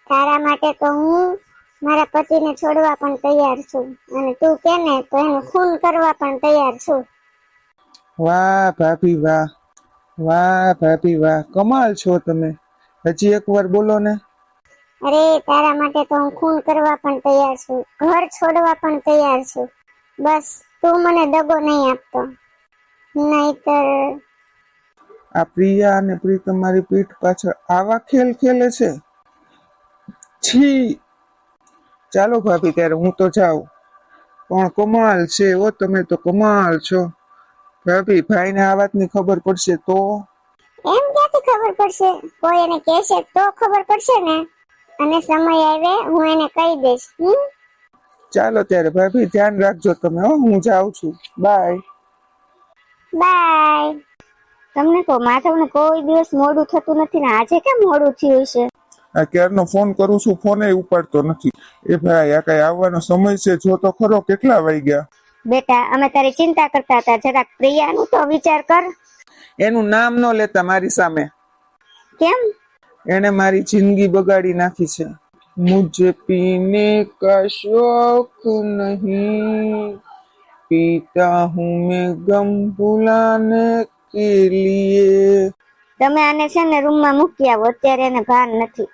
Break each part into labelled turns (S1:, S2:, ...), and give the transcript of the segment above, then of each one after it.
S1: તારા માટે તો હું મારા પતિને છોડવા પણ તૈયાર છું અને તું કે ને તો એનું ખૂન કરવા પણ તૈયાર છું.
S2: વાહ ભાભી વાહ, વાહ ભાભી વાહ, કમાલ છો તમે. હજી એકવાર બોલો ને.
S1: અરે તારા માટે તો હું ખૂન કરવા પણ તૈયાર છું, ઘર છોડવા પણ તૈયાર છું. બસ તું મને દગો નહીં આપતો, નહીતર.
S2: આ પ્રિયા અને પ્રીતમ મારી પીઠ પાછળ આવા ખેલ ખેલે છે. છી. ચાલો ભાભી ત્યારે હું તો જાઉં. પણ કમાલ છે ઓ, તમે તો કમાલ છો ભાભી. ભાઈને આ વાતની ખબર પડશે તો?
S1: એમ ક્યાંથી ખબર પડશે? કોઈ એને કહેશે તો ખબર પડશે ને. અને સમય આવે હું એને કહી દઈશ.
S2: ચાલો ત્યારે ભાભી, ધ્યાન રાખજો તમે. હું જાઉં છું. Bye
S1: bye. તમને તો માધવને કોઈ દિવસ મોડું થતું નથી ને આજે કેમ મોડું થયું છે?
S3: આ ક્યારનો ફોન કરું છું, ફોને ઉપાડતો નથી. એ ભાઈ આ કઈ આવવાનો સમય છે? જો તો ખરો કેટલા વાગ્યા.
S1: બેટા અમે તારી ચિંતા કરતા હતા, જરાક પ્રિયાનું તો વિચાર કર.
S2: એનું નામ ન લેતા મારી સામે.
S1: કેમ?
S2: એને મારી જિંદગી બગાડી નાખી છે. મુझे पीने का शौक नहीं, पीता हूँ मैं गम भुलाने के लिए.
S1: તમે આને છે ને રૂમમાં મૂકી આવો, અત્યારે એને ભાન નથી.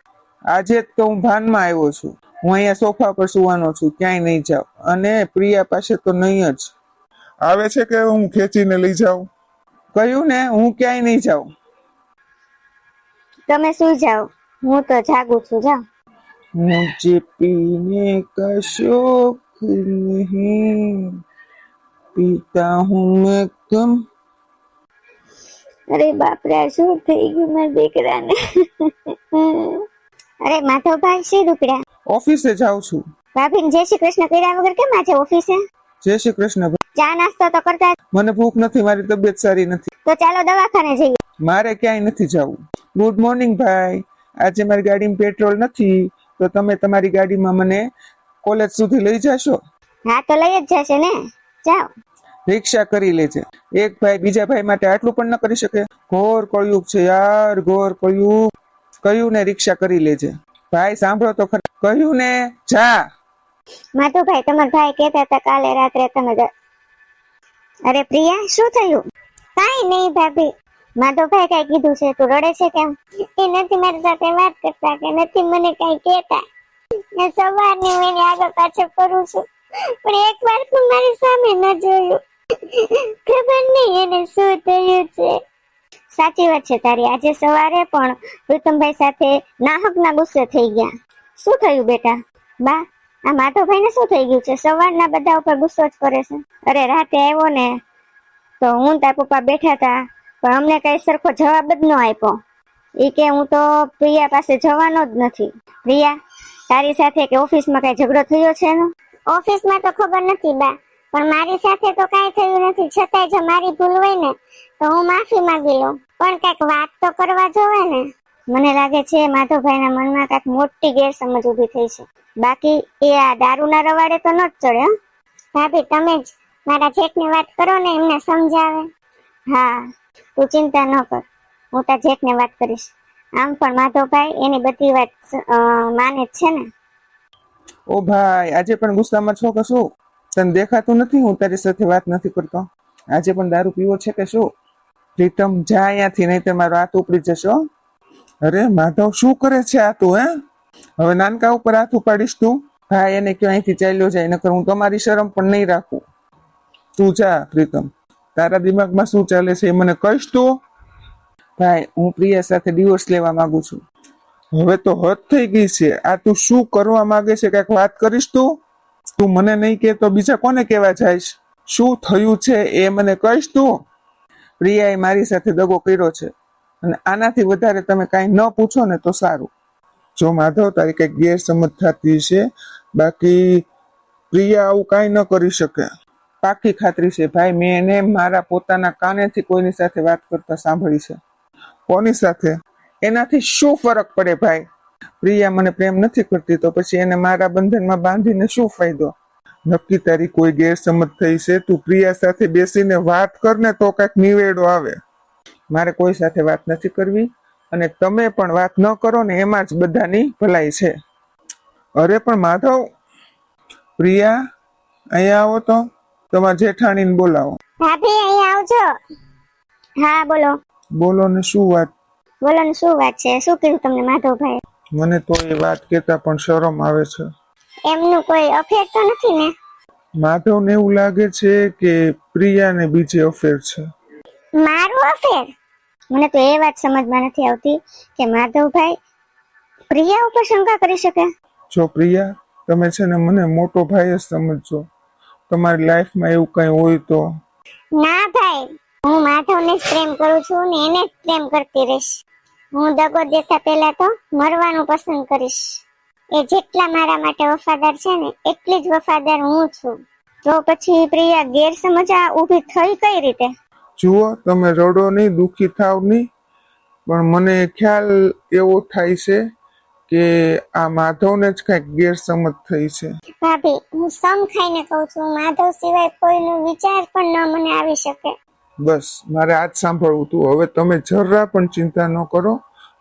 S2: આજે જ તો હું ભાનમાં આવ્યો છું. હું અહીંયા સોફા પર સુવાનો છું, ક્યાંય નહીં જાઉં. અને પ્રિયા પાસે તો નહીં જ.
S3: આવે છે કે હું ખેંચીને લઈ જાઉં?
S2: કહ્યું ને, હું ક્યાંય નહીં જાઉં.
S1: તમે સુઈ જાઓ, હું તો જાગું છું. જાઓ.
S2: मुझे पीने का शौक नहीं, पीता हूँ मैं गम.
S1: અરે બાપરે, શું થઈ ગયું મારા દીકરાને? અરે માધવભાઈ શી રૂપડ્યા?
S2: ઓફિસે જાઉં છું.
S1: ભાભીને જય શ્રી કૃષ્ણ કર્યા વગર કેમ આજે ઓફિસે?
S2: જય શ્રી કૃષ્ણ.
S1: ચા નાસ્તો તો કરતા.
S2: મને ભૂખ નથી, મારી તબિયત સારી નથી.
S1: તો ચાલો દવાખાને જઈએ.
S2: મારે ક્યાંય નથી જવું. ગુડ મોર્નિંગ ભાઈ. આજે મારી ગાડીમાં પેટ્રોલ નથી, તો તમે તમારી ગાડીમાં મને કોલેજ સુધી લઈ જશો?
S1: હા તો લઈ જ જશે ને. જાઓ.
S2: રિક્ષા કરી લેજે. એક ભાઈ બીજા ભાઈ માટે આટલું પણ ન કરી શકે? ઘોર કળયુગ છે યાર, ઘોર કળયુગ. કહ્યું ને રિક્ષા કરી લેજે. ભાઈ સાંભળો તો ખરા, કહ્યું ને, જા.
S1: માધુભાઈ તમારા ભાઈ કહેતા હતા કાલે રાત્રે તમે. અરે પ્રિયા શું થયું? કાઈ નહીં ભાભી. માધવભાઈ કઈ કીધું છે? તું રડે છે કેમ? એ નથી મારી સાથે વાત કરતા કે નથી મને કઈ કહેતા. સવારની હું એની આગળ પાછળ કરું છું, પણ એક વાર પણ મારી સામે ન જોયું. ખબર નહીં એને શું થયું છે. સાચી વાત છે તારી. આજે સવારે પણ પ્રીતમભાઈ સાથે નાહકના ગુસ્સે થઈ ગયા. શું થયું બેટા? બા, આ માધવભાઈને શું થઈ ગયું છે? સવારના બધા ઉપર ગુસ્સો જ કરે છે. અરે રાતે આવ્યો ને તો હું તાર પપ્પા બેઠા હતા, પણ અમને કઈ સરખો જવાબ જ ન આપ્યો. એ કે હું તો પ્રિયા પાસે જવાનો જ નથી. પ્રિયા, તારી સાથે કે ઓફિસમાં કઈ ઝઘડો થયો છે એનો? ઓફિસમાં તો ખબર નથી બા, પણ મારી સાથે તો કાંઈ થયું નથી. છતાંય જો મારી ભૂલ હોય ને તો હું માફી માંગી લઉં, પણ કઈક વાત તો કરવા જોવે ને. મને લાગે છે માધવભાઈના મનમાં કાંઈક મોટી ગેરસમજ ઊભી થઈ છે. બાકી એ આ દારૂના રવાડે તો ન જ ચડે. ભાભી તમે જ મારા જેઠની વાત કરો ને, એમને સમજાવે. હા તું ચિંતા ન કર, હું તાર જેઠને વાત કરીશ. આમ પણ માધવભાઈ એની બધી વાત માને જ છે ને.
S2: ઓ ભાઈ, આજે પણ ગુસ્સામાં છો કે શું? તને દેખાતું નથી હું તારી સાથે વાત નથી કરતો? આજે પણ દારૂ પીવો છે કે શું? પ્રીતમ જા અહીંયાથી, નહીં તો મારો હાથ ઉપડી જશો.
S3: અરે માધવ, શું કરે છે આ તું?
S2: હવે નાનકા ઉપર હાથ ઉપાડીશ તું? ભાઈ એને કયો અહીંથી ચાલ્યો જાય, નકર હું તમારી શરમ પણ નહીં રાખું.
S3: તું જા પ્રીતમ. તારા દિમાગમાં શું ચાલે છે એ મને કહીશ તું?
S2: ભાઈ, હું પ્રિયા સાથે ડિવોર્સ લેવા માંગુ છું.
S3: હવે તો હદ થઈ ગઈ છે. આ તું શું કરવા માંગે છે? કઈક વાત કરીશ તું? તું મને નહીં કે તો બીજા કોને કહેવા જઈશ? શું થયું છે એ મને કહીશ તું?
S2: પ્રિયાએ મારી સાથે દગો કર્યો છે, અને આનાથી વધારે તમે કાંઈ ન પૂછો ને તો સારું.
S3: જો માધવ, તારી કઈક ગેરસમજ થતી છે, બાકી પ્રિયા આવું કાંઈ ન કરી શકે.
S2: પાકી ખાતરી છે ભાઈ, મેં એને મારા પોતાના કાનેથી કોઈની સાથે વાત કરતા સાંભળી છે.
S3: કોની સાથે?
S2: એનાથી શું ફરક પડે ભાઈ? પ્રિયા મને પ્રેમ નથી કરતી તો પછી એને મારા બંધનમાં બાંધીને શું ફાયદો?
S3: નક્કી તારી કોઈ ગેરસમજ થઈ છે. તું પ્રિયા સાથે બેસીને વાત કર ને તો કઈક નિવેડો આવે.
S2: મારે કોઈ સાથે વાત નથી કરવી. અને તમે પણ વાત ન કરો ને એમાં જ બધાની ભલાઈ છે. અરે પણ માધવ, પ્રિયા, અહીંયા આવો તો, તમારા જેઠાણીને બોલાવો.
S1: ભાભી અહીંયા આવજો. હા બોલો.
S2: બોલો ને શું વાત?
S1: બોલો ને શું વાત છે? શું કીધું તમને માધવભાઈ?
S2: મને તો એ વાત કહેતા પણ શરમ આવે છે.
S1: એમનું કોઈ અફેર તો નથી ને?
S2: માધવને એવું લાગે છે કે પ્રિયાને બીજે અફેર છે.
S1: મારું અફેર? મને તો એ વાત સમજમાં નથી આવતી કે માધવભાઈ પ્રિયા ઉપર શંકા કરી શકે.
S2: જો પ્રિયા, તમે છે ને મને મોટો ભાઈ જ સમજજો. તમારી લાઈફમાં એવું કઈ હોય તો.
S1: ના ભાઈ, હું માધવને જ પ્રેમ કરું છું ને એને જ પ્રેમ કરતી રહીશ. હું દગો દેતા પહેલા તો મરવાનું પસંદ કરીશ. એ જેટલા મારા માટે વફાદાર છે ને એટલી જ વફાદાર હું છું. તો પછી પ્રિયા ગેરસમજ આ ઊભી થઈ કઈ રીતે?
S2: જુઓ, તમે રડો નહીં, દુઃખી થાવ નહીં, પણ મને ખ્યાલ એવો થાય છે કે આ માધવને જ કઈક ગેરસમજ થઈ છે.
S1: ભાભી, હું સમ ખાઈને કહું છું, માધવ સિવાય કોઈનો વિચાર પણ ન મને આવી શકે.
S2: બસ મારે આજ સાંભળવું હતું. હવે તમે જરા પણ ચિંતા ન કરો.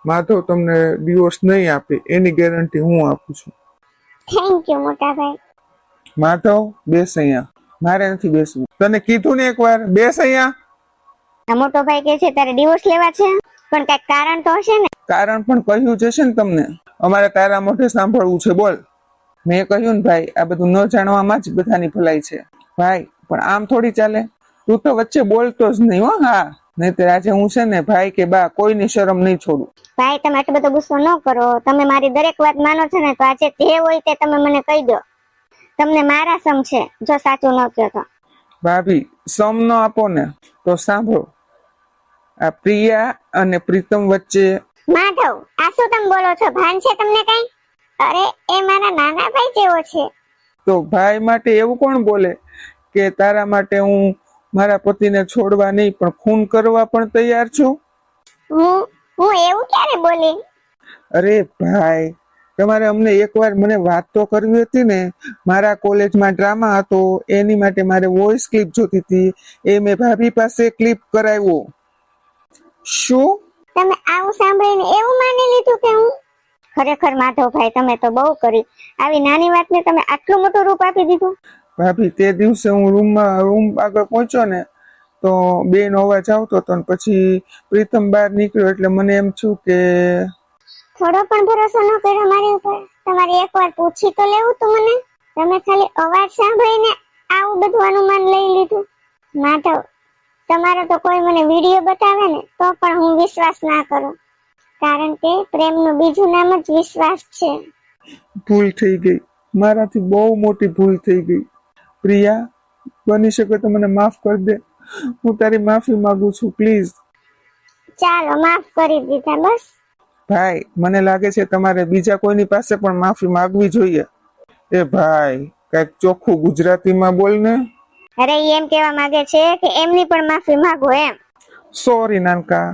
S2: માધવ તમને ડિવોર્સ નહીં આપે એની ગેરંટી હું આપું છું.
S1: થેન્ક યુ મોટા ભાઈ.
S2: માધવ, બેસ અહીંયા. મારે નથી બેસવું. તને કીધું ને એકવાર, બેસ અહીંયા.
S1: આ મોટો ભાઈ કહે છે તારે ડિવોર્સ લેવા છે, પણ કઈક કારણ તો હશે ને?
S2: કારણ પણ કહ્યું જશે ને તમને. અમારે તારા મોઢે સાંભળવું છે, બોલ. મેં કહ્યું ને ભાઈ, આ બધું ન જાણવામાં જ બધાની ભલાઈ છે. ભાઈ, પણ આમ થોડી ચાલે. તું તો વચ્ચે બોલતો જ નહીં હો. હા, નહીંતર આજે હું છે ને ભાઈ કે બા કોઈની શરમ નહીં છોડું.
S1: ભાઈ, તમે આટલો બધો ગુસ્સો ન કરો. તમે મારી દરેક વાત માનો છો ને, તો આજે જે હોય તે તમે મને કહી દો. તમને મારા સમ છે, જો સાચું ન કહો તો.
S2: ભાભી, સમ ન આપો ને તો સાંભળો. આ પ્રિયા અને પ્રીતમ વચ્ચે.
S1: માધવ, આ શું તમે બોલો છો? ભાન છે તમને કઈ? અરે, એ મારા નાના ભાઈ જેવો છે.
S2: તો ભાઈ માટે એવું કોણ બોલે કે તારા માટે હું મારા પતિને છોડવા નહીં પણ ખૂન કરવા પણ તૈયાર છું?
S1: હું એવું ક્યારે બોલી?
S2: અરે ભાઈ, તમારે અમને એકવાર મને વાત તો કરવી હતી ને. મારા કોલેજમાં ડ્રામા હતો, એની માટે મારે વોઇસ ક્લિપ જોતી હતી. એ મેં ભાભી પાસે ક્લિપ કરાવ્યો. શું
S1: તમે આવું સાંભળીને એવું માની લીધું કે હું? ખરેખર માધવભાઈ, તમે તો બહુ કરી. આવી નાની વાતને તમે આટલું મોટું રૂપ આપી દીધું.
S2: ભાભી, તે દિવસે હું રૂમ આગળ પહોંચ્યો ને તો બેન અવાજ આવતો હતો ને પછી પ્રીતમ બહાર નીકળ્યો એટલે મને એમ થયું કે.
S1: થોડો પણ ભરોસો ન કર્યો મારી ઉપર? તમારે એકવાર પૂછી તો લેવું તું મને. તમે ખાલી અવાજ સાંભળીને આવું બધું અનુમાન લઈ લીધું. માધવ, તમારો તો કોઈ મને વિડીયો બતાવે ને તો પણ હું વિશ્વાસ ના કરું, કારણ કે પ્રેમનું બીજું નામ જ વિશ્વાસ છે.
S2: ભૂલ થઈ ગઈ, મારાથી બહુ મોટી ભૂલ થઈ ગઈ. પ્રિયા, બની શકે તો મને માફ કરી દે. હું તારી માફી માંગુ છું, પ્લીઝ.
S1: ચાલો, માફ કરી દીધા બસ.
S2: ભાઈ, મને લાગે છે તમારે બીજા કોઈની પાસે પણ માફી માંગવી જોઈએ. એ ભાઈ, કઈક ચોખ્ખું ગુજરાતીમાં બોલ ને.
S1: અરે, એમ કેવા માંગે છે કે એમની પણ માફી માંગો એમ.
S2: સોરી નાનકા.